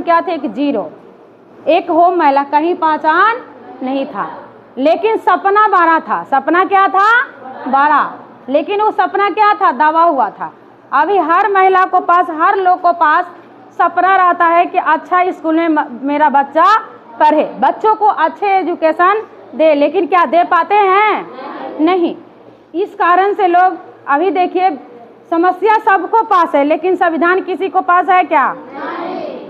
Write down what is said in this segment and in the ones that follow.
क्या थे? एक जीरो, एक होम महिला, कहीं पहचान नहीं था। लेकिन सपना 12 था। सपना क्या था? 12। लेकिन वो सपना क्या था? दबा हुआ था। अभी हर महिला को पास, हर लोग को पास सपना रहता है कि अच्छा स्कूल में मेरा बच्चा पढ़े, बच्चों को अच्छे एजुकेशन दे, लेकिन क्या दे पाते हैं? नहीं। इस कारण से लोग, अभी देखिए समस्या सबको पास है, लेकिन संविधान किसी को पास है क्या?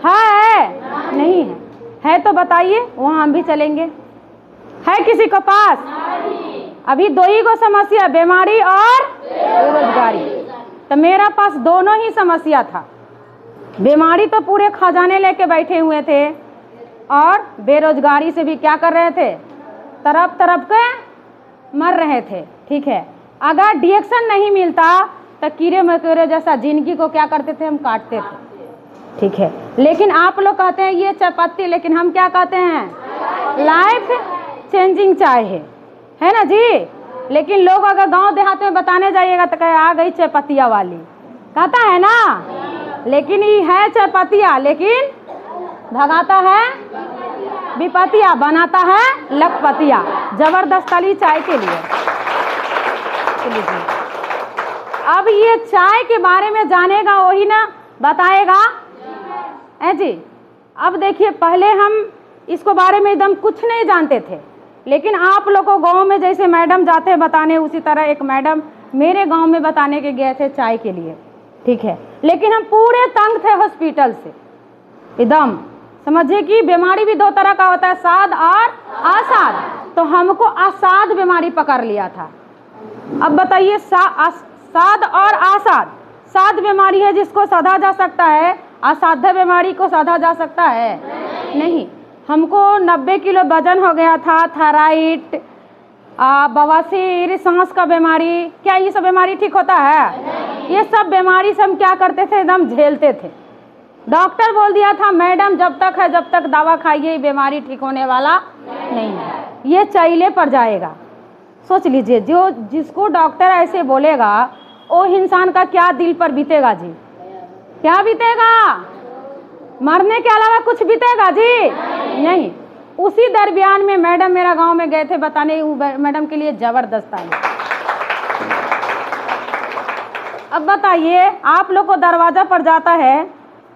है? नहीं है। है तो बताइए, वहाँ हम भी चलेंगे। है किसी को पास? अभी दो ही को समस्या, बीमारी और बेरोजगारी। तो मेरा पास दोनों ही समस्या था। बीमारी तो पूरे खजाने लेके बैठे हुए थे, और बेरोजगारी से भी क्या कर रहे थे? तरफ तरफ के मर रहे थे। ठीक है, अगर डायरेक्शन नहीं मिलता तो कीड़े मकोड़े जैसा जिंदगी को क्या करते थे? हम काटते थे। ठीक है, लेकिन आप लोग कहते हैं ये चाय पत्ती, लेकिन हम क्या कहते हैं? लाइफ चेंजिंग चाय है ना जी। लेकिन लोग अगर गांव देहात में बताने जाइएगा तो कहे आ गई चाय पत्तिया वाली, कहता है ना। लेकिन ये है चाय पत्तिया, लेकिन भगाता है विपत्तिया, बनाता है लखपतिया। जबरदस्त ताली चाय के लिए। अब ये चाय के बारे में जानेगा वही ना बताएगा जी। अब देखिए, पहले हम इसको बारे में एकदम कुछ नहीं जानते थे, लेकिन आप लोग को गांव में जैसे मैडम जाते हैं बताने, उसी तरह एक मैडम मेरे गांव में बताने के गए थे चाय के लिए। ठीक है, लेकिन हम पूरे तंग थे हॉस्पिटल से एकदम। समझिए कि बीमारी भी दो तरह का होता है, साद और आसाद। तो हमको आसाद बीमारी पकड़ लिया था। अब बताइए, साद और आसाद। साद बीमारी है जिसको सधा जा सकता है, असाध्य बीमारी को सधा जा सकता है? नहीं। हमको 90 किलो वजन हो गया था, थायराइड, बवासीर, सांस का बीमारी। क्या ये सब बीमारी ठीक होता है? ये सब बीमारी से हम क्या करते थे? एकदम झेलते थे। डॉक्टर बोल दिया था मैडम जब तक दवा खाइए बीमारी ठीक होने वाला नहीं है, ये चैले पर जाएगा। सोच लीजिए, जो जिसको डॉक्टर ऐसे बोलेगा वो इंसान का क्या दिल पर बीतेगा जी? क्या बीतेगा? मरने के अलावा कुछ बीतेगा जी? नहीं। उसी दरमियान में मैडम मेरा गांव में गए थे बताने, मैडम के लिए जबरदस्त आई। अब बताइए, आप लोग को दरवाजा पर जाता है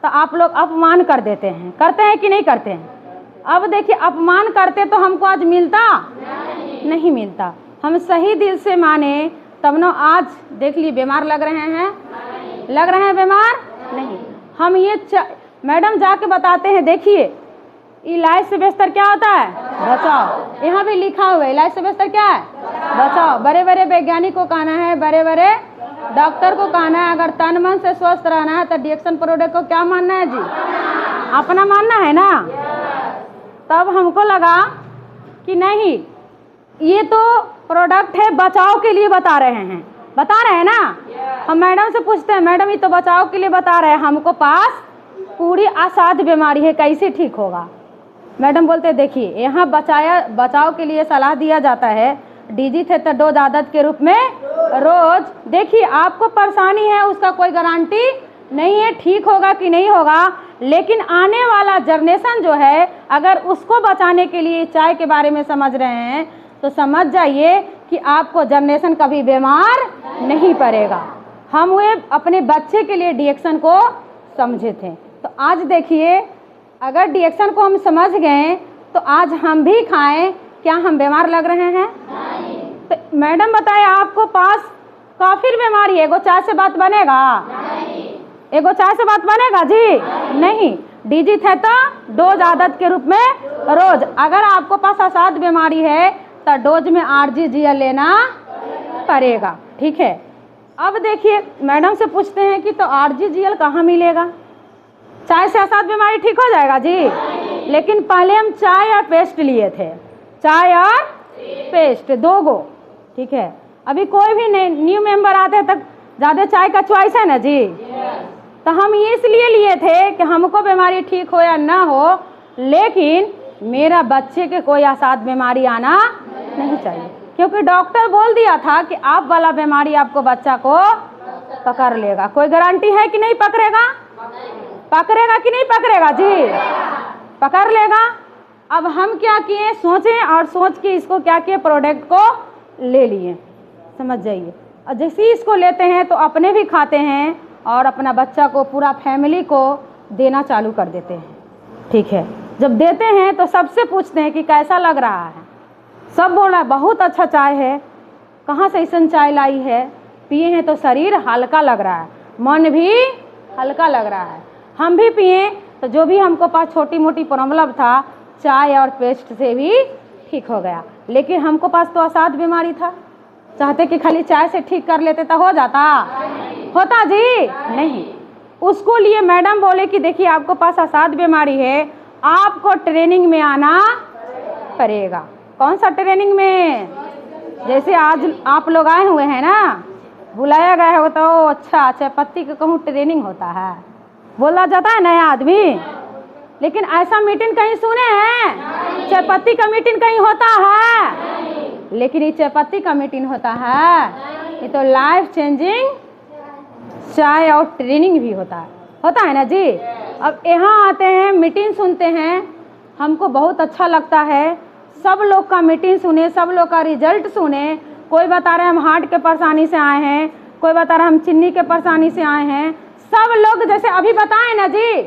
तो आप लोग अपमान कर देते हैं, करते हैं कि नहीं करते हैं? अब देखिए, अपमान करते तो हमको आज मिलता नहीं मिलता। हम सही दिल से माने तब न आज देख लिए बीमार लग रहे हैं। लग रहे हैं बीमार? नहीं। हम ये मैडम जाके बताते हैं, देखिए इलाज से बेहतर क्या होता है? बचाओ। यहाँ भी लिखा हुआ है, इलाज से बेहतर क्या है? बचाओ। बड़े बड़े वैज्ञानिक को कहना है, बड़े बड़े डॉक्टर को कहना है, अगर तन मन से स्वस्थ रहना है तो डायरेक्शन प्रोडक्ट को क्या मानना है जी? अपना मानना है ना। तब हमको लगा कि नहीं, ये तो प्रोडक्ट है बचाव के लिए बता रहे हैं ना। हम मैडम से पूछते हैं, मैडम ये तो बचाव के लिए बता रहे हैं, हमको पास पूरी असाध्य बीमारी है, कैसे ठीक होगा? मैडम बोलते देखिए, यहाँ बचाव के लिए सलाह दिया जाता है डिजिथेटर डोज आदत के रूप में रोज। देखिए, आपको परेशानी है उसका कोई गारंटी नहीं है ठीक होगा कि नहीं होगा, लेकिन आने वाला जनरेशन जो है अगर उसको बचाने के लिए चाय के बारे में समझ रहे हैं तो समझ जाइए कि आपको जनरेशन कभी बीमार नहीं पड़ेगा। हम वे अपने बच्चे के लिए डायरेक्शन को समझे थे। तो आज देखिए, अगर डायरेक्शन को हम समझ गए तो आज हम भी खाएं, क्या हम बीमार लग रहे हैं? नहीं। तो मैडम बताए आपको पास काफी बीमारी है, एगो चाय से बात बनेगा? नहीं। एगो चाय से बात बनेगा जी? नहीं। डिजिथेटर डोज आदत के रूप में रोज। अगर आपको पास असाध्य बीमारी है तो डोज में RGGL लेना पड़ेगा। ठीक है। अब देखिए, मैडम से पूछते हैं कि तो RGGL कहाँ मिलेगा? चाय से असाध्य बीमारी ठीक हो जाएगा जी? लेकिन पहले हम चाय और पेस्ट लिए थे, चाय और पेस्ट, 2 गो। ठीक है। अभी कोई भी न्यू मेंबर आते तक ज़्यादा चाय का चॉइस है ना जी। तो हम ये इसलिए लिए थे कि हमको बीमारी ठीक हो या ना हो, लेकिन मेरा बच्चे के कोई असाध्य बीमारी आना नहीं चाहिए, क्योंकि डॉक्टर बोल दिया था कि आप वाला बीमारी आपको बच्चा को पकड़ लेगा। कोई गारंटी है कि नहीं पकड़ेगा? पकड़ेगा कि नहीं पकड़ेगा जी? पकड़ लेगा। अब हम क्या किए, सोचें और सोच के इसको क्या किए, प्रोडक्ट को ले लिए, समझ जाइए। और जैसे ही इसको लेते हैं तो अपने भी खाते हैं और अपना बच्चा को, पूरा फैमिली को देना चालू कर देते हैं। ठीक है, जब देते हैं तो सबसे पूछते हैं कि कैसा लग रहा है। सब बोल रहा है बहुत अच्छा चाय है, कहाँ से ऐसा चाय लाई है, पिए हैं तो शरीर हल्का लग रहा है, मन भी हल्का लग रहा है। हम भी पिए तो जो भी हमको पास छोटी मोटी प्रॉब्लम था, चाय और पेस्ट से भी ठीक हो गया। लेकिन हमको पास तो असाध बीमारी था, चाहते कि खाली चाय से ठीक कर लेते तो हो जाता, होता जी नहीं। उसको लिए मैडम बोले कि देखिए आपको पास असाध बीमारी है, आपको ट्रेनिंग में आना पड़ेगा। कौन सा ट्रेनिंग में? जैसे आज आप लोग आए हुए हैं ना, बुलाया गया है तो अच्छा चाय पत्ती का कहूँ ट्रेनिंग होता है, बोला जाता है नया आदमी। लेकिन ऐसा मीटिंग कहीं सुने हैं? चाय पत्ती का मीटिंग कहीं होता है? लेकिन ये चाय पत्ती का मीटिंग होता है, ये तो लाइफ चेंजिंग चाय और ट्रेनिंग भी होता है ना जी। अब यहाँ आते हैं, मीटिंग सुनते हैं, हमको बहुत अच्छा लगता है। सब लोग का मीटिंग सुने, सब लोग का रिजल्ट सुने। कोई बता रहे हम हार्ट के परेशानी से आए हैं, कोई बता रहा हम चीनी के परेशानी से आए हैं। सब लोग जैसे अभी बताएं ना जी,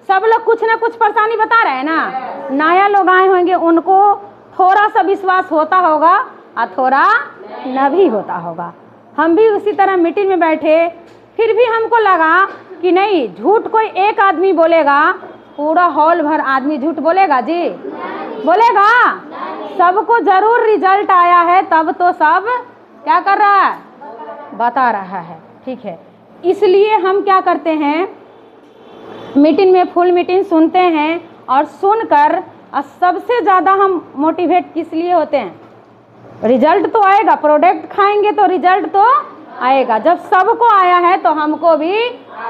सब लोग कुछ ना कुछ परेशानी बता रहे हैं ना। नया लोग आए होंगे, उनको थोड़ा सा विश्वास होता होगा और थोड़ा न भी होता होगा। हम भी उसी तरह मीटिंग में बैठे, फिर भी हमको लगा कि नहीं, झूठ कोई एक आदमी बोलेगा, पूरा हॉल भर आदमी झूठ बोलेगा जी? बोलेगा? सबको जरूर रिजल्ट आया है, तब तो सब क्या कर रहा है, बता रहा है। ठीक है, इसलिए हम क्या करते हैं, मीटिंग में फुल मीटिंग सुनते हैं और सुनकर सबसे ज़्यादा हम मोटिवेट किस लिए होते हैं? रिजल्ट तो आएगा, प्रोडक्ट खाएंगे तो रिजल्ट तो आएगा। जब सबको आया है तो हमको भी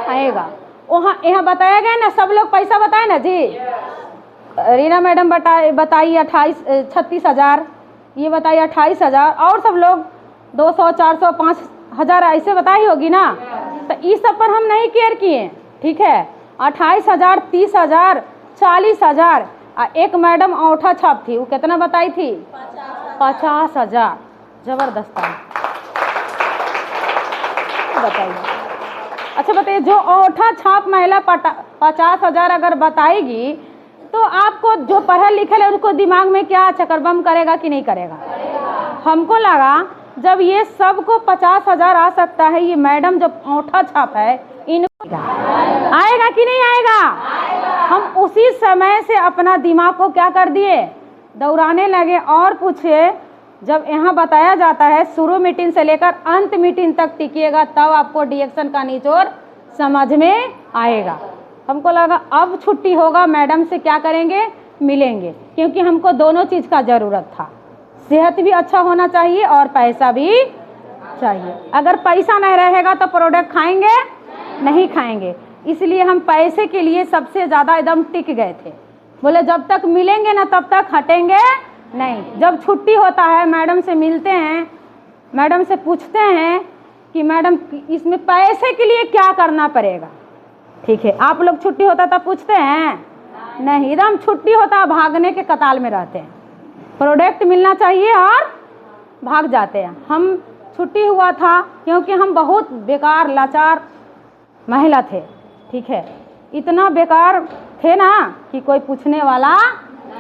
आएगा। वहाँ यहाँ बताया गया ना, सब लोग पैसा बताए ना जी। रीना मैडम बताई 36,000, ये बताई 28,000, और सब लोग 200, 400, 5,000 ऐसे बताई होगी ना। तो इस सब पर हम नहीं केयर किए। ठीक है, 28,000, 30,000, 40,000। एक मैडम औंठा छाप थी, वो कितना बताई थी? 50,000। जबरदस्त है, बताइए। अच्छा बताइए, जो औंठा छाप महिला 50,000 अगर बताएगी तो आपको जो पढ़ा लिखा है उसको दिमाग में क्या चकरबम करेगा कि नहीं करेगा? हमको लगा जब ये सबको 50,000 आ सकता है, ये मैडम जब औंठा छाप है, इनको आएगा कि नहीं आएगा? हम उसी समय से अपना दिमाग को क्या कर दिए, दौड़ाने लगे। और पूछे, जब यहाँ बताया जाता है शुरू मीटिंग से लेकर अंत मीटिंग तक टिकिएगा, तब आपको डिएक्शन का निचोड़ समझ में आएगा। हमको लगा अब छुट्टी होगा, मैडम से क्या करेंगे, मिलेंगे, क्योंकि हमको दोनों चीज़ का ज़रूरत था। सेहत भी अच्छा होना चाहिए और पैसा भी चाहिए। अगर पैसा नहीं रहेगा तो प्रोडक्ट खाएंगे नहीं खाएंगे। इसलिए हम पैसे के लिए सबसे ज़्यादा एकदम टिक गए थे। बोले जब तक मिलेंगे ना तब तक हटेंगे नहीं। जब छुट्टी होता है, मैडम से मिलते हैं, मैडम से पूछते हैं कि मैडम इसमें पैसे के लिए क्या करना पड़ेगा। ठीक है, आप लोग छुट्टी होता तब पूछते हैं नहीं, एकदम छुट्टी होता भागने के कताल में रहते हैं, प्रोडक्ट मिलना चाहिए और भाग जाते हैं। हम छुट्टी हुआ था क्योंकि हम बहुत बेकार लाचार महिला थे। ठीक है, इतना बेकार थे ना कि कोई पूछने वाला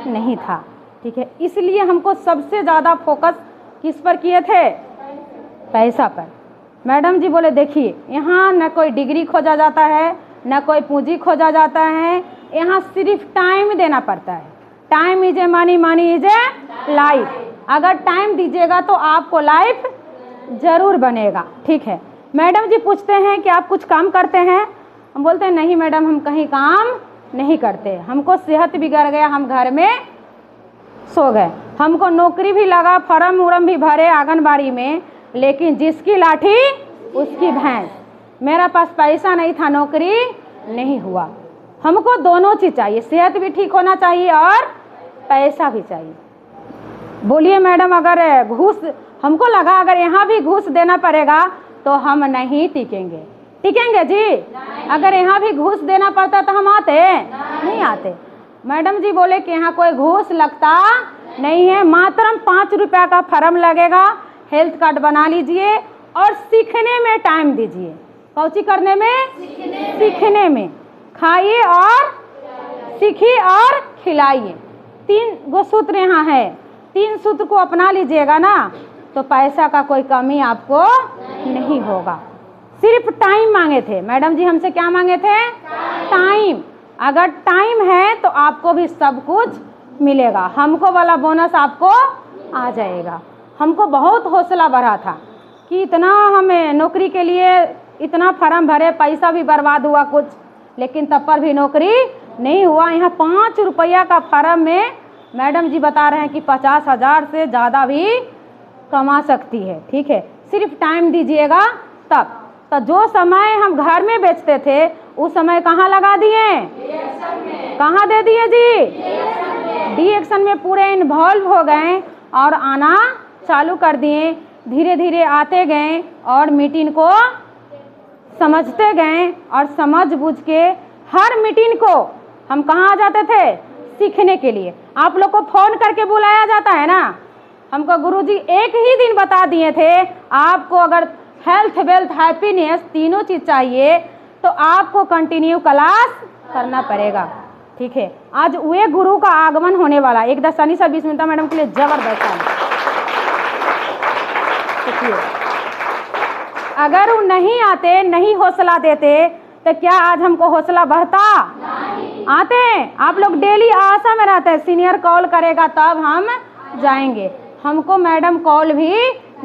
नहीं था। ठीक है, इसलिए हमको सबसे ज़्यादा फोकस किस पर किए थे, पैसा पर। मैडम जी बोले देखिए, यहाँ न कोई डिग्री खोजा जाता है, न कोई पूंजी खोजा जाता है, यहाँ सिर्फ टाइम देना पड़ता है। Time is a money, money is a life. अगर टाइम दीजिएगा तो आपको लाइफ जरूर बनेगा। ठीक है, मैडम जी पूछते हैं कि आप कुछ काम करते हैं? हम बोलते हैं नहीं मैडम, हम कहीं काम नहीं करते, हमको सेहत बिगड़ गया, हम घर में सो गए। हमको नौकरी भी लगा, फॉर्म उर्म भी भरे आंगनबाड़ी में, लेकिन जिसकी लाठी उसकी भैंस। मेरा पास पैसा नहीं था, नौकरी नहीं हुआ। हमको दोनों चीज़ चाहिए, सेहत भी ठीक होना चाहिए और पैसा भी चाहिए। बोलिए मैडम, अगर घूस, हमको लगा अगर यहाँ भी घूस देना पड़ेगा तो हम नहीं टिकेंगे। टिकेंगे जी? अगर यहाँ भी घूस देना पड़ता तो हम आते नहीं आते। मैडम जी बोले कि यहाँ कोई घूस लगता नहीं है, मात्र 5 रुपया का फॉर्म लगेगा, हेल्थ कार्ड बना लीजिए और सीखने में टाइम दीजिए। कौची करने में? सीखने में। खाइए और सीखिए और खिलाइए। 3 गो सूत्र यहाँ है, 3 सूत्र को अपना लीजिएगा ना तो पैसा का कोई कमी आपको नहीं होगा। सिर्फ टाइम मांगे थे मैडम जी, हमसे क्या मांगे थे? टाइम। अगर टाइम है तो आपको भी सब कुछ मिलेगा, हमको वाला बोनस आपको आ जाएगा। हमको बहुत हौसला बढ़ा था कि इतना हमें नौकरी के लिए इतना फॉर्म भरे, पैसा भी बर्बाद हुआ कुछ, लेकिन तब पर भी नौकरी नहीं हुआ। यहाँ 5 रुपया का फॉर्म में मैडम जी बता रहे हैं कि 50,000 से ज़्यादा भी कमा सकती है। ठीक है, सिर्फ टाइम दीजिएगा तब। तो जो समय हम घर में बेचते थे उस समय कहाँ लगा दिए? कहाँ दे दिए जी? डी एक्शन में पूरे इन्वॉल्व हो गए और आना चालू कर दिए। धीरे धीरे आते गए और मीटिंग को समझते गए और समझ बूझ के हर मीटिंग को हम कहाँ आ जाते थे? सीखने के लिए। आप लोग को फोन करके बुलाया जाता है ना। हमको गुरुजी एक ही दिन बता दिए थे, आपको अगर हेल्थ वेल्थ हैप्पीनेस तीनों चीज़ चाहिए तो आपको कंटिन्यू क्लास करना पड़ेगा। ठीक है, आज वे गुरु का आगमन होने वाला। एक दसानी सा 20 मिनट मैडम के लिए जबरदस्त है। अगर वो नहीं आते, नहीं हौसला देते तो क्या आज हमको हौसला बढ़ता? आते हैं आप लोग डेली आशा में रहते हैं, सीनियर कॉल करेगा तब हम जाएंगे। हमको मैडम कॉल भी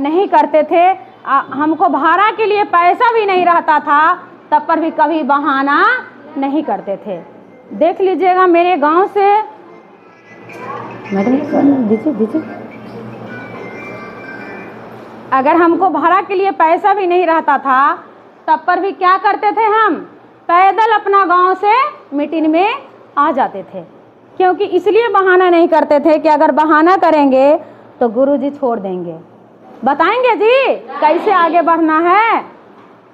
नहीं करते थे, हमको भाड़ा के लिए पैसा भी नहीं रहता था, तब पर भी कभी बहाना नहीं करते थे। देख लीजिएगा मेरे गांव से, मैडम दीजिए। अगर हमको भाड़ा के लिए पैसा भी नहीं रहता था तब पर भी क्या करते थे? हम पैदल अपना गांव से मीटिंग में आ जाते थे, क्योंकि इसलिए बहाना नहीं करते थे कि अगर बहाना करेंगे तो गुरुजी छोड़ देंगे। बताएंगे जी कैसे आगे बढ़ना है,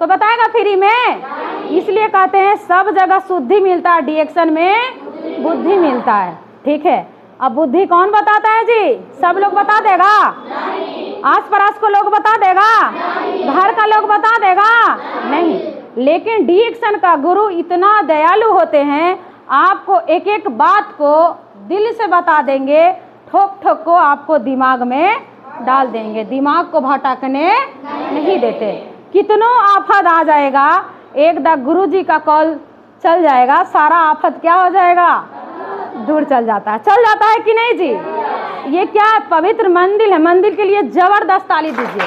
तो बताएगा फ्री में। इसलिए कहते हैं सब जगह शुद्धि मिलता है, डिएक्शन में बुद्धि मिलता है। ठीक है, अब बुद्धि कौन बताता है जी? सब लोग बता देगा? आस पड़ोस को लोग बता देगा? घर का लोग बता देगा? नहीं। लेकिन डिएक्शन का गुरु इतना दयालु होते हैं, आपको एक एक बात को दिल से बता देंगे, ठोक ठोक को आपको दिमाग में डाल देंगे, दिमाग को भटकने नहीं देते। कितनों आफत आ जाएगा, एक दा गुरुजी का कॉल चल जाएगा, सारा आफत क्या हो जाएगा? दूर चल जाता है। चल जाता है कि नहीं जी? ये क्या पवित्र मंदिर है, मंदिर के लिए जबरदस्त ताली दीजिए।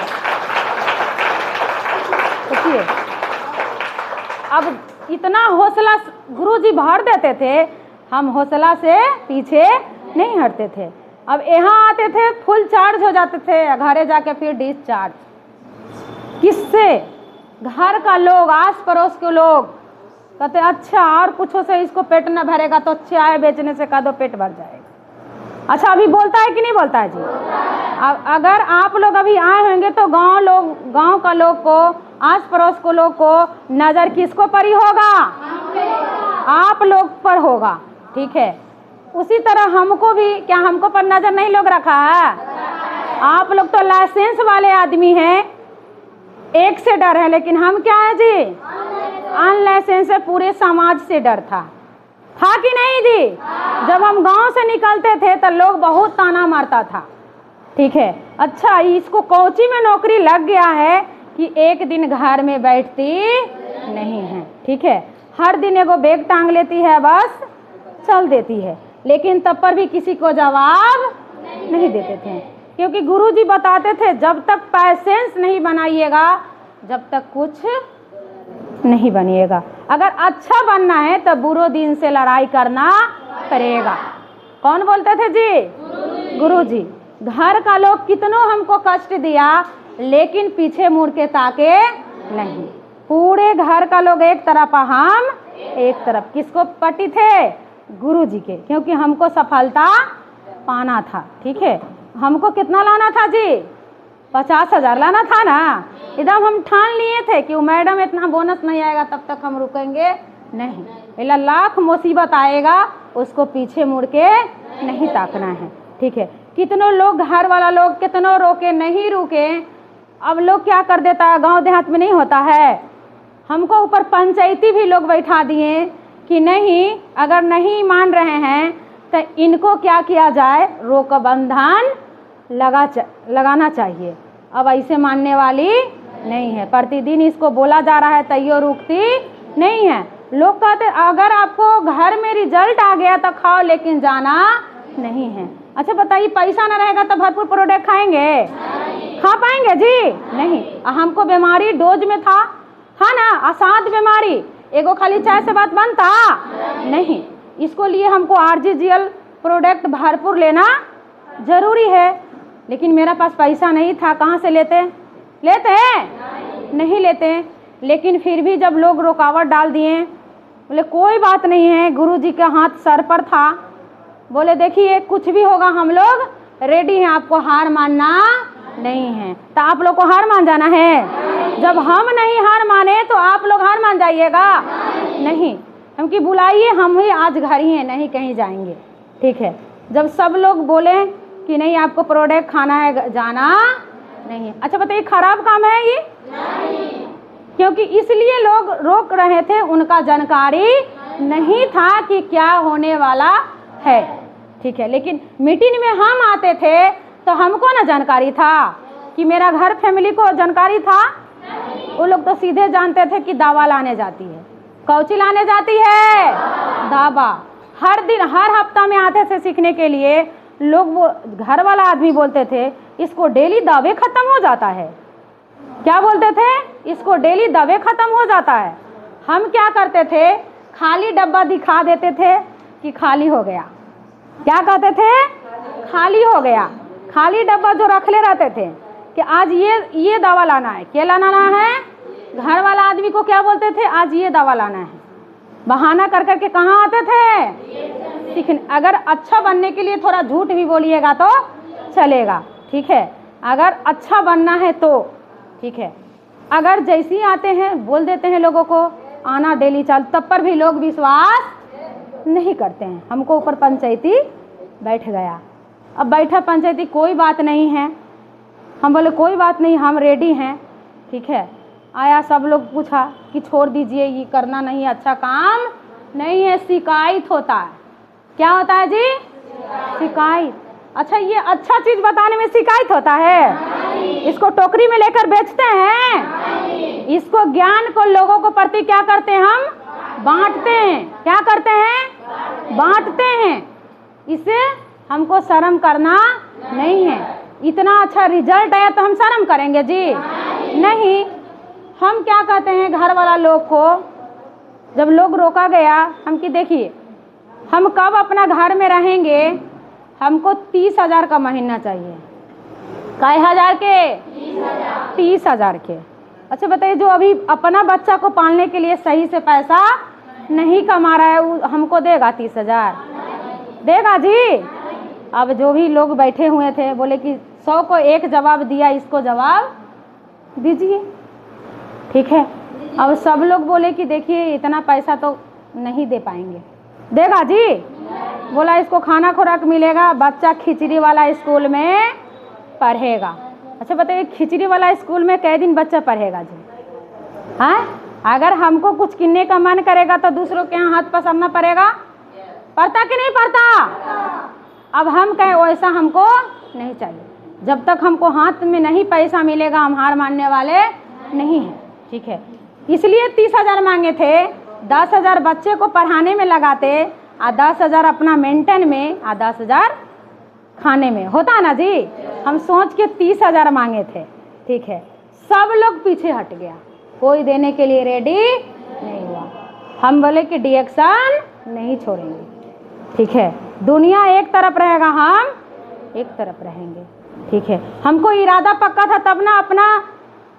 देखिए अब इतना हौसला गुरुजी भर देते थे, हम हौसला से पीछे नहीं हटते थे। अब यहाँ आते थे फुल चार्ज हो जाते थे, घरे जाके फिर डिस्चार्ज। किससे? घर का लोग, आस पड़ोस के लोग कहते अच्छा और कुछ से इसको पेट न भरेगा तो चाय बेचने से कह दो पेट भर जाएगा। अच्छा अभी बोलता है कि नहीं बोलता है जी? अब अगर आप लोग अभी आए होंगे तो गांव का लोग को, आस पड़ोस को लोग को नजर किसको परी होगा? आप लोग पर होगा। ठीक है, उसी तरह हमको भी, क्या हमको पर नजर नहीं लोग रखा है? आप लोग तो लाइसेंस वाले आदमी हैं, एक से डर है, लेकिन हम क्या है जी? अनलाइसेंस से पूरे समाज से डर था कि नहीं जी? जब हम गांव से निकलते थे तो लोग बहुत ताना मारता था। ठीक है, अच्छा इसको कोची में नौकरी लग गया है कि एक दिन घर में बैठती नहीं है। ठीक है, हर दिन एगो बैग टांग लेती है, बस चल देती है, लेकिन तब पर भी किसी को जवाब नहीं देते थे, क्योंकि गुरुजी बताते थे जब तक पैसेंस नहीं बनाइएगा जब तक कुछ नहीं बनिएगा। अगर अच्छा बनना है तो बुरे दिन से लड़ाई करना पड़ेगा। कौन बोलते थे जी? गुरुजी। घर का लोग कितनों हमको कष्ट दिया, लेकिन पीछे मुड़ के ताके नहीं। पूरे घर का लोग एक तरफ, हम एक तरफ। किसको पटी थे? गुरुजी के, क्योंकि हमको सफलता पाना था। ठीक है, हमको कितना लाना था जी? 50,000 लाना था ना। एकदम हम ठान लिए थे कि मैडम इतना बोनस नहीं आएगा तब तक हम रुकेंगे नहीं। पहला लाख मुसीबत आएगा उसको पीछे मुड़ के नहीं ताकना है, ठीक है। कितनों लोग घर वाला लोग कितनों रोके नहीं रुके। अब लोग क्या कर देता है, गांव देहात में नहीं होता है, हमको ऊपर पंचायती भी लोग बैठा दिए कि नहीं अगर नहीं मान रहे हैं तो इनको क्या किया जाए, रोक बंधन लगाना चाहिए। अब ऐसे मानने वाली नहीं है, प्रतिदिन इसको बोला जा रहा है तैयो रुकती नहीं है। लोग कहते अगर आपको घर में रिजल्ट आ गया तो खाओ लेकिन जाना नहीं है। अच्छा बताइए, पैसा ना रहेगा तो भरपूर प्रोडक्ट खाएंगे, खा पाएंगे जी नहीं। हमको बीमारी डोज में था ना, असाध बीमारी, एगो खाली चाय से बात बनता नहीं। इसको लिए हमको RGGL प्रोडक्ट भरपूर लेना जरूरी है, लेकिन मेरा पास पैसा नहीं था। कहाँ से लेते नहीं लेते। लेकिन फिर भी जब लोग रुकावट डाल दिए, बोले कोई बात नहीं है, गुरुजी का हाथ सर पर था, बोले देखिए कुछ भी होगा हम लोग रेडी हैं, आपको हार मानना नहीं है। तो आप लोग को हार मान जाना है। जब हम नहीं हार माने तो आप लोग हार मान जाइएगा नहीं। हम कि बुलाइए, हम ही आज घर ही हैं, नहीं कहीं जाएंगे, ठीक है। जब सब लोग बोले कि नहीं आपको प्रोडक्ट खाना है, जाना नहीं है। अच्छा बताइए, खराब काम है ये नहीं। क्योंकि इसलिए लोग रोक रहे थे, उनका जानकारी नहीं था कि क्या होने वाला है, ठीक है। लेकिन मीटिंग में हम आते थे तो हमको ना जानकारी था कि मेरा घर फैमिली को जानकारी था। वो लोग तो सीधे जानते थे कि दावा लाने जाती है। कौची लाने जाती है? दावा। हर दिन हर हफ्ता में आते थे सीखने के लिए लोग। वो घर वाला आदमी बोलते थे इसको डेली दावे खत्म हो जाता है। क्या बोलते थे? इसको डेली दवे खत्म हो जाता है। हम क्या करते थे, खाली डब्बा दिखा देते थे कि खाली हो गया। क्या कहते थे? खाली हो गया। खाली डब्बा जो रखले रहते थे कि आज ये दवा लाना है। क्या लाना है? घर वाला आदमी को क्या बोलते थे? आज ये दवा लाना है। बहाना कर करके कहाँ आते थे? सीखने। अगर अच्छा बनने के लिए थोड़ा झूठ भी बोलिएगा तो चलेगा, ठीक है। अगर अच्छा बनना है तो ठीक है। अगर जैसे ही आते हैं बोल देते हैं लोगों को आना डेली चालू, तब पर भी लोग विश्वास नहीं करते हैं। हमको ऊपर पंचायती बैठ गया। अब बैठा पंचायती, कोई बात नहीं है। हम बोले कोई बात नहीं, हम रेडी हैं, ठीक है। आया, सब लोग पूछा कि छोड़ दीजिए, ये करना नहीं, अच्छा काम नहीं है, शिकायत होता है। क्या होता है जी? शिकायत। अच्छा, ये अच्छा चीज बताने में शिकायत होता है? इसको टोकरी में लेकर बेचते हैं। इसको ज्ञान को लोगों को प्रति क्या करते हैं? हम बांटते हैं। क्या करते हैं? बांटते हैं। इसे हमको शर्म करना नहीं है। इतना अच्छा रिजल्ट आया तो हम शर्म करेंगे जी? नहीं। हम क्या कहते हैं घर वाला लोग को, जब लोग रोका गया, हम कि देखिए हम कब अपना घर में रहेंगे, हमको 30,000 का महीना चाहिए। काय हजार के? 30,000 के। अच्छा बताइए, जो अभी अपना बच्चा को पालने के लिए सही से पैसा नहीं कमा रहा है, वो हमको देगा 30,000? देगा जी? अब जो भी लोग बैठे हुए थे बोले कि 100 को एक जवाब दिया, इसको जवाब दीजिए, ठीक है। अब सब लोग बोले कि देखिए इतना पैसा तो नहीं दे पाएंगे। देगा जी? बोला इसको खाना खुराक मिलेगा, बच्चा खिचड़ी वाला स्कूल में पढ़ेगा। अच्छा बताइए, खिचड़ी वाला स्कूल में कै दिन बच्चा पढ़ेगा जी? हाँ, अगर हमको कुछ किनने का मन करेगा तो दूसरों के यहाँ हाथ पसारना पड़ेगा। पड़ता कि नहीं पड़ता? अब हम कहें वैसा हमको नहीं चाहिए। जब तक हमको हाथ में नहीं पैसा मिलेगा हम हार मानने वाले नहीं हैं, ठीक है। इसलिए 30,000 मांगे थे। 10,000 बच्चे को पढ़ाने में लगाते और 10,000 अपना मेंटेन में और 10,000 खाने में। होता ना जी? हम सोच के 30,000 मांगे थे, ठीक है। सब लोग पीछे हट गया, कोई देने के लिए रेडी नहीं हुआ। हम बोले कि डिएक्शन नहीं छोड़ेंगे, ठीक है। दुनिया एक तरफ रहेगा, हम एक तरफ रहेंगे, ठीक है। हमको इरादा पक्का था, तब ना अपना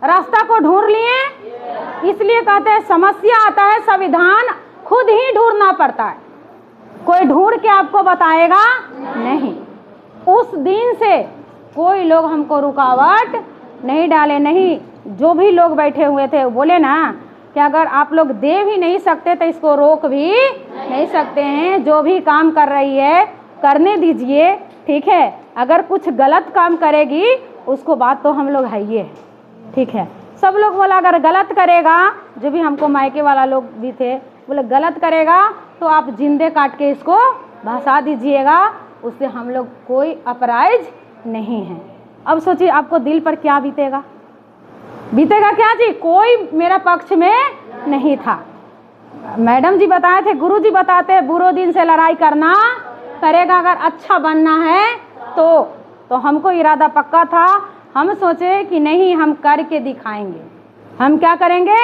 रास्ता को ढूंढ लिए। इसलिए कहते हैं समस्या आता है, संविधान खुद ही ढूंढना पड़ता है, कोई ढूंढ के आपको बताएगा नहीं। उस दिन से कोई लोग हमको रुकावट नहीं डाले। नहीं, जो भी लोग बैठे हुए थे बोले ना कि अगर आप लोग दे भी नहीं सकते तो इसको रोक भी नहीं सकते हैं। जो भी काम कर रही है करने दीजिए, ठीक है। अगर कुछ गलत काम करेगी उसको बात तो हम लोग है ही है, ठीक है। सब लोग बोला अगर गलत करेगा, जो भी हमको मायके वाला लोग भी थे बोले गलत करेगा तो आप जिंदे काट के इसको भसा दीजिएगा, उससे हम लोग कोई अपराध नहीं है। अब सोचिए आपको दिल पर क्या बीतेगा, बीतेगा क्या जी? कोई मेरा पक्ष में नहीं था। मैडम जी बताए थे, गुरु जी बताते हैं बुरे दिन से लड़ाई करना करेगा, अगर अच्छा बनना है तो हमको इरादा पक्का था। हम सोचे कि नहीं, हम करके दिखाएंगे। हम क्या करेंगे?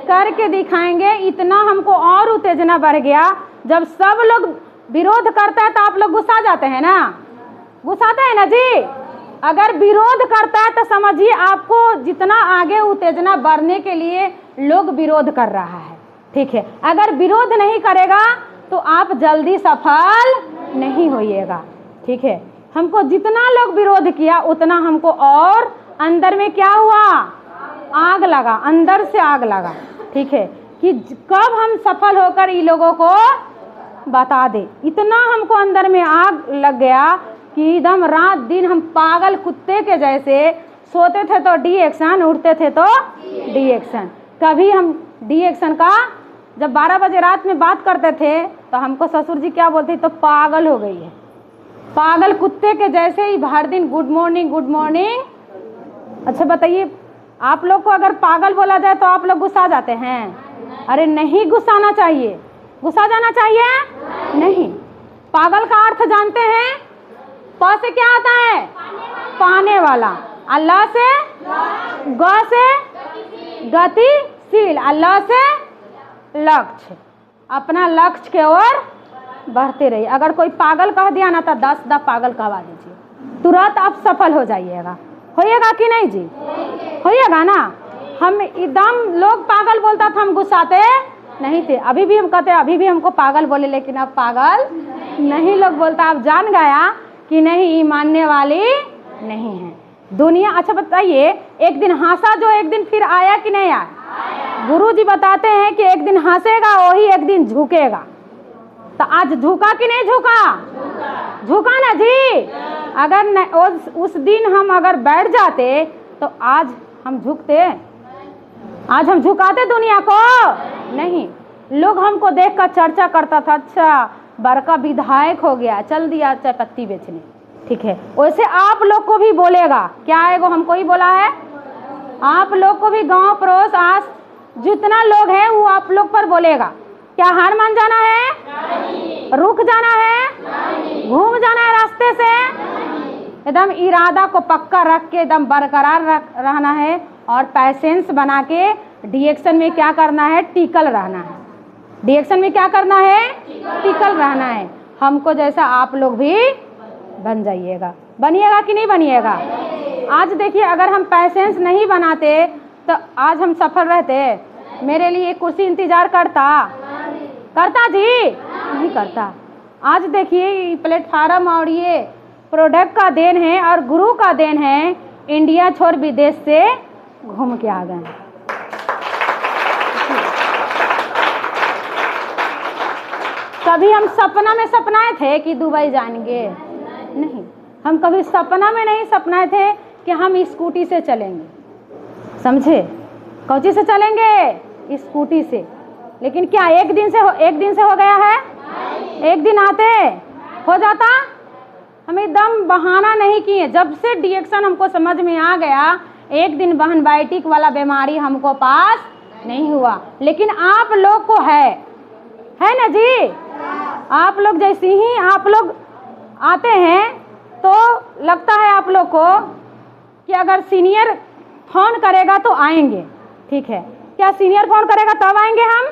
करके दिखाएंगे। इतना हमको और उत्तेजना बढ़ गया, जब सब लोग विरोध करता है तो आप लोग गुस्सा जाते हैं ना, गुस्साते हैं ना जी। अगर विरोध करता है तो समझिए आपको जितना आगे उत्तेजना बढ़ने के लिए लोग विरोध कर रहा है, ठीक है। अगर विरोध नहीं करेगा तो आप जल्दी सफल नहीं होइएगा, ठीक है। हमको जितना लोग विरोध किया उतना हमको और अंदर में क्या हुआ? आग लगा, अंदर से आग लगा, ठीक है, कि कब हम सफल होकर इन लोगों को बता दे। इतना हमको अंदर में आग लग गया कि एकदम रात दिन हम पागल कुत्ते के जैसे सोते थे तो डी एक्शन, उठते थे तो डी एक्शन। कभी हम डी एक्शन का जब 12 बजे रात में बात करते थे तो हमको ससुर जी क्या बोलते, तो पागल हो गई है, पागल कुत्ते के जैसे ही हर दिन गुड मॉर्निंग गुड मॉर्निंग। अच्छा बताइए, आप लोग को अगर पागल बोला जाए तो आप लोग गुस्सा जाते हैं? अरे नहीं, गुस्साना चाहिए, गुस्सा जाना चाहिए नहीं। पागल का अर्थ जानते हैं? प से क्या आता है? पाने वाला। अल्लाह से ग से गतिशील, अल्लाह से लक्ष्य, अपना लक्ष्य के ओर बढ़ते रहिए। अगर कोई पागल कह दिया ना तो 10 पागल कहवा दीजिए, तुरंत आप सफल हो जाइएगा। होइएगा कि नहीं जी? होइएगा ना। हम एकदम लोग पागल बोलता था, हम गुस्साते नहीं थे। अभी भी हम कहते हैं, अभी भी हमको पागल बोले, लेकिन अब पागल नहीं लोग बोलता। अब जान गया कि नहीं, ये मानने वाली नहीं है दुनिया। अच्छा बताइए, एक दिन हंसा जो एक दिन फिर आया कि नहीं आया? गुरु जी बताते हैं कि एक दिन हंसेगा वही एक दिन झुकेगा। तो आज झुका कि नहीं झुका? झुका ना जी। अगर उस दिन हम अगर बैठ जाते तो आज हम झुकते? आज हम झुकाते दुनिया को? नहीं। लोग हमको देखकर चर्चा करता था, अच्छा बड़का विधायक हो गया, चल दिया चाय पत्ती बेचने, ठीक है। वैसे आप लोग को भी बोलेगा, क्या है वो हमको ही बोला है, आप लोग को भी गांव पड़ोस आस जितना लोग हैं वो आप लोग पर बोलेगा। क्या हार मान जाना है? नहीं। रुक जाना है? नहीं। घूम जाना है रास्ते से? एकदम इरादा को पक्का रख के एकदम बरकरार रहना है और पैसेंस बना के डिएक्शन में क्या करना है? टिकल रहना है। डिएक्शन में क्या करना है? टिकल रहना है। हमको जैसा आप लोग भी बन जाइएगा। बनिएगा कि नहीं बनिएगा? आज देखिए, अगर हम पैसेंस नहीं बनाते तो आज हम सफल रहते? मेरे लिए कुर्सी इंतजार करता जी? नहीं करता। आज देखिए प्लेटफार्म और ये प्रोडक्ट का देन है और गुरु का देन है, इंडिया छोड़ विदेश से घूम के आ गए। कभी हम सपना में सपनाए थे कि दुबई जाएंगे? नहीं। हम कभी सपना में नहीं सपनाए थे कि हम स्कूटी से चलेंगे, समझे? कौची से चलेंगे? स्कूटी से। लेकिन क्या एक दिन से हो गया है? एक दिन आते हो जाता? हम एकदम बहाना नहीं किए। जब से डिएक्शन हमको समझ में आ गया, एक दिन बहनबाइटिक वाला बीमारी हमको पास नहीं हुआ, लेकिन आप लोग को है ना जी? आप लोग जैसे ही आप लोग आते हैं तो लगता है आप लोग को कि अगर सीनियर फोन करेगा तो आएंगे, ठीक है। क्या सीनियर फोन करेगा तब आएंगे हम?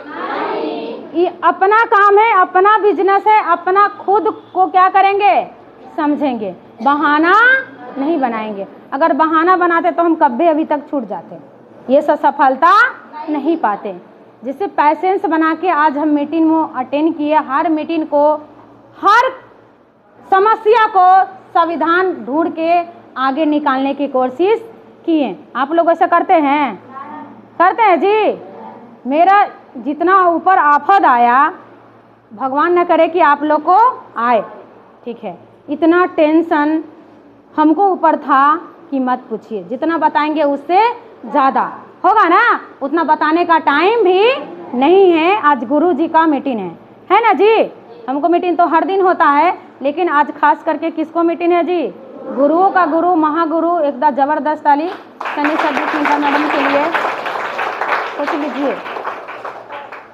ये अपना काम है, अपना बिजनेस है, अपना खुद को क्या करेंगे? समझेंगे, बहाना नहीं बनाएंगे। अगर बहाना बनाते तो हम कभी अभी तक छूट जाते, ये सफलता नहीं पाते। जिससे पैसेंस बना के आज हम मीटिंग में अटेंड किए। हर मीटिंग को, हर समस्या को संविधान ढूंढ के आगे निकालने की कोशिश किए। आप लोग ऐसा करते हैं? करते हैं जी। मेरा जितना ऊपर आफत आया, भगवान न करे कि आप लोग को आए, ठीक है, इतना टेंशन हमको ऊपर था कि मत पूछिए। जितना बताएंगे उससे ज़्यादा होगा ना, उतना बताने का टाइम भी नहीं है। आज गुरु जी का मीटिंग है ना जी। हमको मीटिंग तो हर दिन होता है, लेकिन आज खास करके किसको मीटिंग है जी? गुरुओं का गुरु, महागुरु। एकदम ज़बरदस्त ताली सनी सब्जेक्ट मैडम के लिए। सोच लीजिए,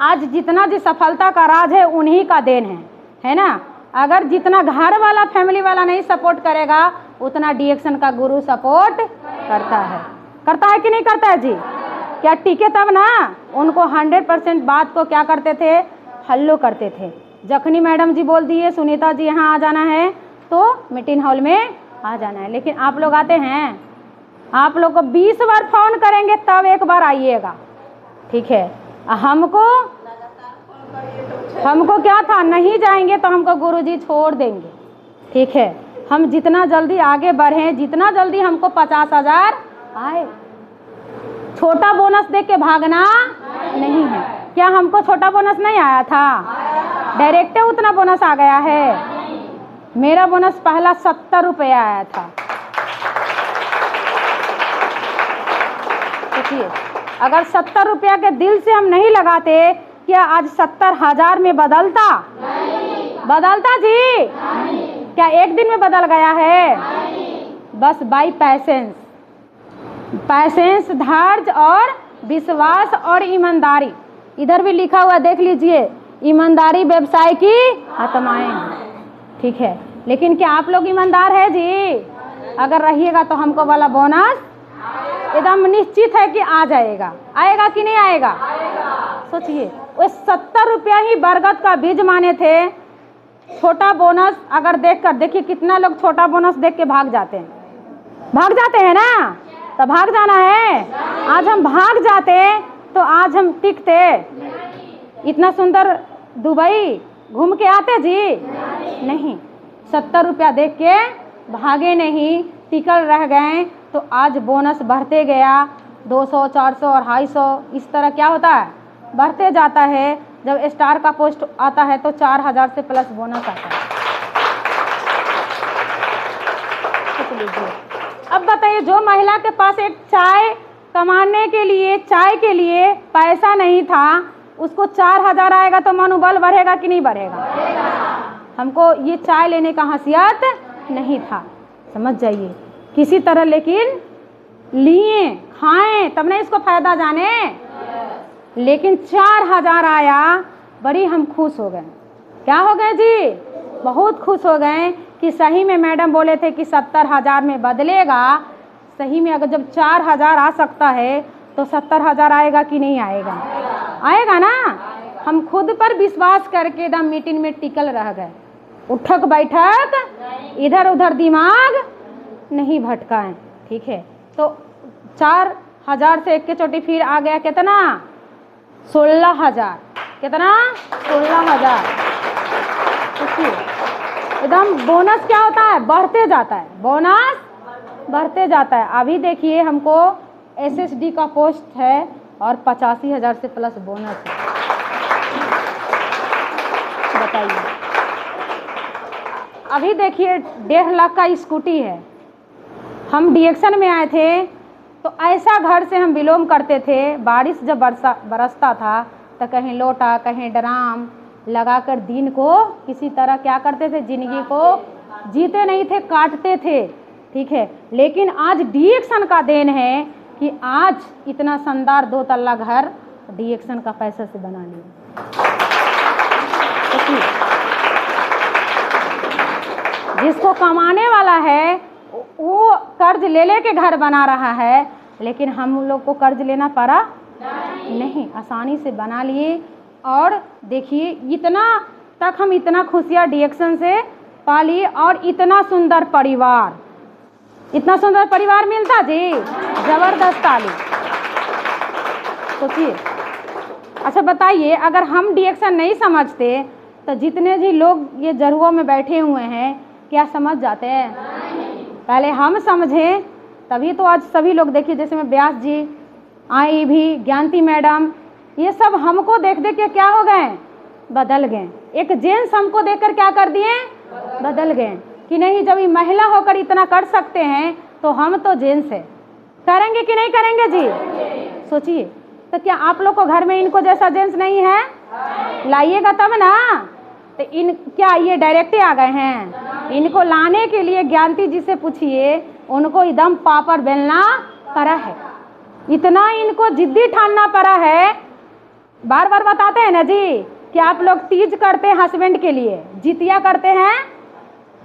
आज जितना जी सफलता का राज है उन्हीं का देन है ना। अगर जितना घर वाला, फैमिली वाला नहीं सपोर्ट करेगा, उतना डीएक्शन का गुरु सपोर्ट करता है कि नहीं करता है जी? क्या टीके तब ना उनको 100% बात को क्या करते थे? फॉलो करते थे। जखनी मैडम जी बोल दिए सुनीता जी यहाँ आ जाना है तो मीटिंग हॉल में आ जाना है, लेकिन आप लोग आते हैं? आप लोग को 20 बार फोन करेंगे तब एक बार आइएगा, ठीक है। हमको क्या था, नहीं जाएंगे तो हमको गुरुजी छोड़ देंगे, ठीक है। हम जितना जल्दी आगे बढ़ें, जितना जल्दी हमको 50,000 आए। छोटा बोनस देख के भागना नहीं है। क्या हमको छोटा बोनस नहीं आया था? डायरेक्ट उतना बोनस आ गया है। मेरा बोनस पहला 70 रुपये आया था। देखिए, अगर 70 रुपया के दिल से हम नहीं लगाते, क्या आज 70,000 में बदलता? बदलता जी? क्या एक दिन में बदल गया है? बस बाई पैसेंस, धैर्य और विश्वास और ईमानदारी। इधर भी लिखा हुआ देख लीजिए, ईमानदारी व्यवसाय की आत्माएं, ठीक है। लेकिन क्या आप लोग ईमानदार है जी? अगर रहिएगा तो हमको वाला बोनस एकदम निश्चित है कि आ जाएगा। आएगा कि नहीं आएगा? सोचिए, वो 70 रुपया ही बरगद का बीज माने थे। छोटा बोनस अगर देखकर देखिए, कितना लोग छोटा बोनस देख के भाग जाते हैं ना। तो भाग जाना है। आज हम भाग जाते तो आज हम टिकते। इतना सुंदर दुबई घूम के आते जी? नहीं। 70 रुपया देख के भागे नहीं, टिकल रह गए, तो आज बोनस बढ़ते गया। 200, 400 और 250 इस तरह क्या होता है, बढ़ते जाता है। जब स्टार का पोस्ट आता है तो 4,000 से प्लस बोनस आता है। अब बताइए, जो महिला के पास एक चाय कमाने के लिए, चाय के लिए पैसा नहीं था, उसको 4,000 आएगा तो मनोबल बढ़ेगा कि नहीं बढ़ेगा? हमको ये चाय लेने का हैसियत नहीं था, समझ जाइए किसी तरह, लेकिन लिए खाएं तब नहीं इसको फायदा जाने। लेकिन 4,000 आया, बड़ी हम खुश हो गए। क्या हो गए जी? बहुत खुश हो गए कि सही में मैडम बोले थे कि 70,000 में बदलेगा। सही में अगर जब 4,000 आ सकता है तो 70,000 आएगा कि नहीं आएगा? आएगा ना। हम खुद पर विश्वास करके एकदम मीटिंग में टिकल रह गए। उठक बैठक इधर उधर दिमाग नहीं भटकाएं, ठीक है। तो 4,000 से एक के चोटी फिर आ गया कितना? 16,000। कितना? 16,000। एकदम बोनस क्या होता है? बढ़ते जाता है, बोनस बढ़ते जाता है। अभी देखिए, हमको एसएसडी का पोस्ट है और 85,000 से प्लस बोनस है। बताइए, अभी देखिए 1.5 लाख का स्कूटी है। हम डीएक्शन में आए थे तो ऐसा घर से हम बिलोंग करते थे। बारिश जब बरसता था तो कहीं लोटा कहीं ड्राम लगाकर दिन को किसी तरह क्या करते थे, जिंदगी को जीते नहीं थे, काटते थे, ठीक है। लेकिन आज डीएक्शन का देन है कि आज इतना शानदार 2 तल्ला घर डीएक्शन का पैसे से बना लिया। जिसको कमाने वाला है वो कर्ज ले के घर बना रहा है, लेकिन हम लोग को कर्ज लेना पड़ा नहीं, आसानी से बना लिए। और देखिए, इतना तक हम इतना खुशियाँ डीएक्शन से पा लिए। और इतना सुंदर परिवार, इतना सुंदर परिवार मिलता जी, जबरदस्त ताली। सोचिए। अच्छा बताइए, अगर हम डीएक्शन नहीं समझते तो जितने भी लोग ये जरुओं में बैठे हुए हैं क्या समझ जाते हैं? पहले हम समझें तभी तो आज सभी लोग देखिए, जैसे मैं व्यास जी आई भी, ज्ञानती मैडम, ये सब हमको देख देख के क्या हो गए, बदल गए। एक जेंट्स हमको देखकर क्या कर दिए, बदल गए कि नहीं, जब ये महिला होकर इतना कर सकते हैं तो हम तो जेंट्स है, करेंगे कि नहीं करेंगे जी? सोचिए, तो क्या आप लोग को घर में इनको जैसा जेंट्स नहीं है? लाइएगा तब ना। तो इन क्या ये डायरेक्ट आ गए हैं? इनको लाने के लिए ज्ञानती जी से पूछिए, उनको एकदम पापड़ बेलना पड़ा है, इतना इनको जिद्दी ठानना पड़ा है। बार बार बताते हैं ना जी कि आप लोग तीज करते हैं हस्बैंड के लिए, जितिया करते हैं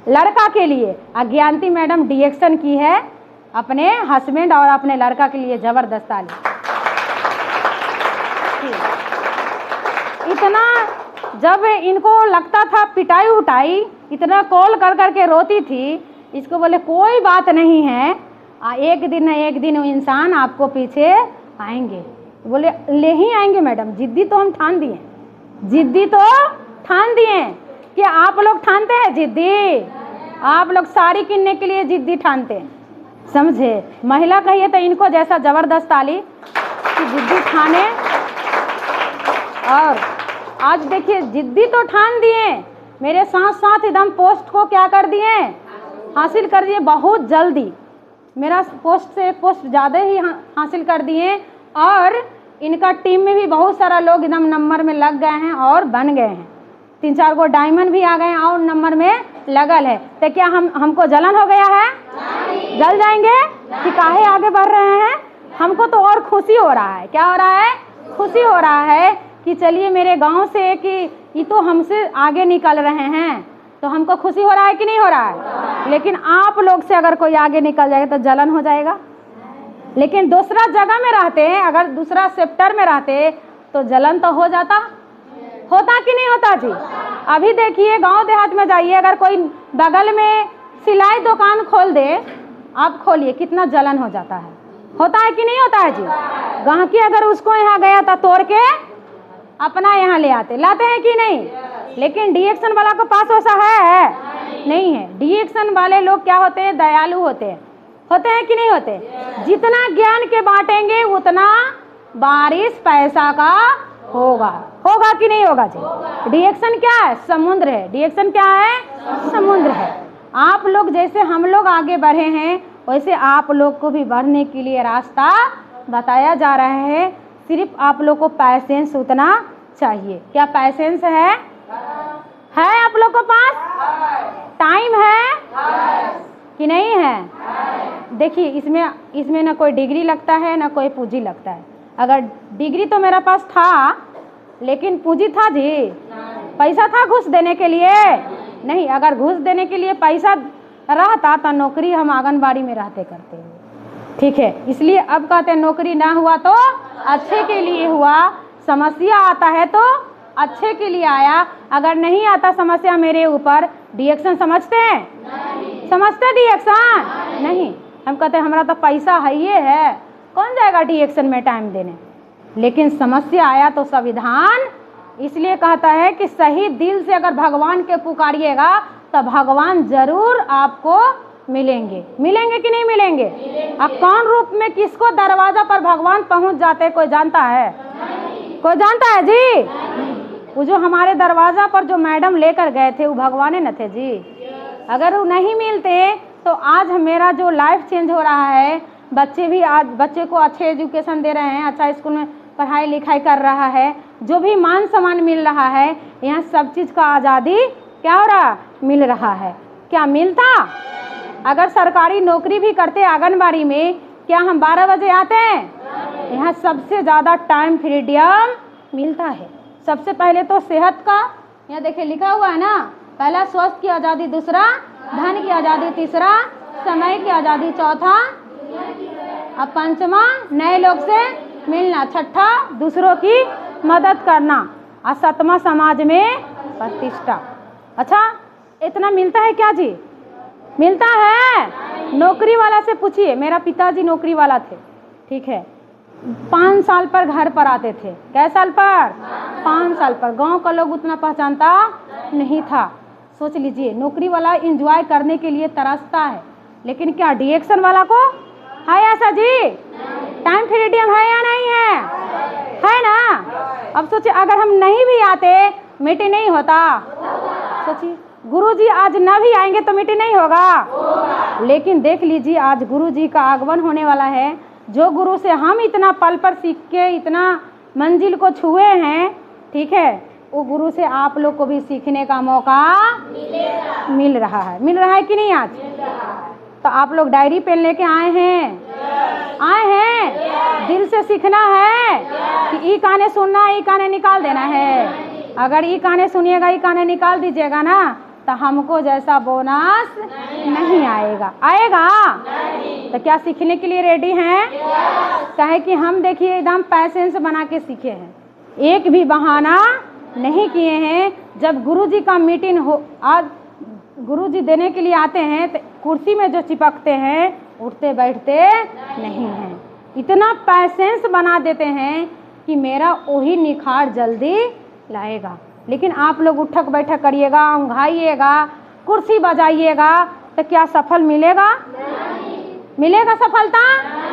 लड़का के लिए। ज्ञानती मैडम डिएक्शन की है अपने हस्बैंड और अपने लड़का के लिए, जबरदस्त ताली। इतना जब इनको लगता था पिटाई उठाई, इतना कॉल कर करके रोती थी, इसको बोले कोई बात नहीं है, एक दिन न एक दिन वो इंसान आपको पीछे आएंगे। बोले ले ही आएंगे मैडम, जिद्दी तो हम ठान दिए, जिद्दी तो ठान दिए। कि आप लोग ठानते हैं जिद्दी? आप लोग साड़ी किनने के लिए जिद्दी ठानते हैं, समझे? महिला कहिए तो इनको जैसा जबरदस्त ताली कि जिद्दी ठाने। और आज देखिए जिद्दी तो ठान दिए, मेरे साथ साथ एकदम पोस्ट को क्या कर दिए, हासिल कर दिए बहुत जल्दी। मेरा पोस्ट से एक पोस्ट ज़्यादा ही हासिल कर दिए, और इनका टीम में भी बहुत सारा लोग एकदम नंबर में लग गए हैं और बन गए हैं। 3-4 गो डायमंड भी आ गए हैं और नंबर में लगल है। तो क्या हमको जलन हो गया है? जल जाएंगे कि काहे आगे बढ़ रहे हैं? हमको तो और खुशी हो रहा है। क्या हो रहा है? खुशी हो रहा है कि चलिए मेरे गांव से कि ये तो हमसे आगे निकल रहे हैं, तो हमको खुशी हो रहा है कि नहीं हो रहा है? लेकिन आप लोग से अगर कोई आगे निकल जाएगा तो जलन हो जाएगा। लेकिन दूसरा जगह में रहते हैं, अगर दूसरा सेक्टर में रहते तो जलन तो हो जाता, होता कि नहीं होता जी? अभी देखिए गांव देहात में जाइए, अगर कोई बगल में सिलाई दुकान खोल दे, आप खोलिए, कितना जलन हो जाता है। होता है कि नहीं होता है जी? गांहकी अगर उसको यहाँ गया था तोड़ के अपना यहाँ ले आते, लाते हैं कि नहीं? लेकिन डिएक्शन वाला को पास वैसा है? नहीं है। डिएक्शन वाले लोग क्या होते हैं? दयालु होते हैं कि नहीं होते? जितना ज्ञान के बांटेंगे उतना बारिश पैसा का होगा कि नहीं होगा जी? डिएक्शन क्या है? समुद्र है। डिएक्शन क्या है? समुद्र है। आप लोग जैसे हम लोग आगे बढ़े हैं, वैसे आप लोग को भी बढ़ने के लिए रास्ता बताया जा रहा है। सिर्फ आप लोग को पैसेंस उतना चाहिए। क्या पैसेंस है आप लोग को पास? टाइम है कि नहीं है? देखिए इसमें ना कोई डिग्री लगता है ना कोई पूंजी लगता है। अगर डिग्री तो मेरा पास था, लेकिन पूंजी था जी? पैसा था घूस देने के लिए? नहीं। अगर घूस देने के लिए पैसा रहता तो नौकरी हम आंगनबाड़ी में रहते करते हैं, ठीक है? इसलिए अब कहते हैं नौकरी ना हुआ तो अच्छे के लिए हुआ, समस्या आता है तो अच्छे के लिए आया। अगर नहीं आता समस्या मेरे ऊपर, डिएक्शन समझते हैं? समझते डिएक्शन? नहीं। हम कहते हैं हमारा तो पैसा है, ये है, कौन जाएगा डिएक्शन में टाइम देने? लेकिन समस्या आया तो संविधान इसलिए कहता है कि सही दिल से अगर भगवान के पुकारिएगा तो भगवान जरूर आपको मिलेंगे कि नहीं मिलेंगे? अब कौन रूप में किसको दरवाजा पर भगवान पहुंच जाते हैं, कोई जानता है? कोई जानता है जी? वो जो हमारे दरवाजा पर जो मैडम लेकर गए थे वो भगवान न थे जी? अगर वो नहीं मिलते तो आज मेरा जो लाइफ चेंज हो रहा है, बच्चे भी आज बच्चे को अच्छे एजुकेशन दे रहे हैं, अच्छा स्कूल में पढ़ाई लिखाई कर रहा है, जो भी मान सम्मान मिल रहा है, यहाँ सब चीज़ का आज़ादी क्या हो रहा? मिल रहा है। क्या मिलता? अगर सरकारी नौकरी भी करते आंगनबाड़ी में, क्या हम 12 बजे आते हैं? यहाँ सबसे ज़्यादा टाइम फ्रीडम मिलता है। सबसे पहले तो सेहत का, यहाँ देखिए लिखा हुआ है ना, पहला स्वास्थ्य की आज़ादी, दूसरा धन की आज़ादी, तीसरा समय की आज़ादी, चौथा अब पंचमा नए लोग से मिलना, छठा दूसरों की मदद करना, और सातवां समाज में प्रतिष्ठा। अच्छा, इतना मिलता है क्या जी? मिलता है? नौकरी वाला से पूछिए। मेरा पिताजी नौकरी वाला थे, ठीक है? 5 साल पर घर पर आते थे। कै साल पर? 5 साल पर। गांव का लोग उतना पहचानता नहीं था। सोच लीजिए, नौकरी वाला एंजॉय करने के लिए तरसता है, लेकिन क्या डिएक्शन वाला को है ऐसा जी? टाइम फ्रीडम है या नहीं है? है ना? अब सोचिए अगर हम नहीं भी आते मीटिंग नहीं होता। सोचिए गुरुजी आज न भी आएंगे तो मीटिंग नहीं होगा। लेकिन देख लीजिए आज गुरुजी का आगमन होने वाला है। जो गुरु से हम इतना पल पर सीख के इतना मंजिल को छुए हैं, ठीक है, वो गुरु से आप लोग को भी सीखने का मौका मिल रहा है। मिल रहा है कि नहीं आज? तो आप लोग डायरी पेन लेके आए हैं? आए हैं? दिल से सीखना है कि ई काने सुनना है, ई काने निकाल देना है। अगर ई काने सुनिएगा, ई काने निकाल दीजिएगा ना, तो हमको जैसा बोनस नहीं आएगा। आएगा? तो क्या सीखने के लिए रेडी हैं? कहे कि हम देखिए एकदम पैसेंस बना के सीखे हैं, एक भी बहाना नहीं किए हैं। जब गुरुजी का मीटिंग हो, आज गुरुजी देने के लिए आते हैं तो कुर्सी में जो चिपकते हैं उठते बैठते नहीं हैं। इतना पैसेंस बना देते हैं कि मेरा वही निखार जल्दी लाएगा। लेकिन आप लोग उठक बैठक करिएगा, ऊँघाइएगा, कुर्सी बजाइएगा, तो क्या सफल मिलेगा? मिलेगा सफलता?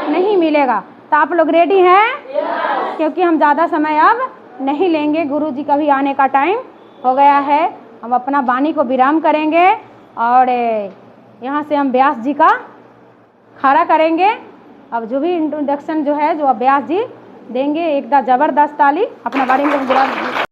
नहीं मिलेगा। तो आप लोग रेडी हैं? क्योंकि हम ज़्यादा समय अब नहीं लेंगे, गुरुजी का भी आने का टाइम हो गया है। हम अपना वाणी को विराम करेंगे और यहाँ से हम व्यास जी का खड़ा करेंगे। अब जो भी इंट्रोडक्शन जो है जो व्यास जी देंगे, एकदम ज़बरदस्त ताली अपना वाणी को विराम।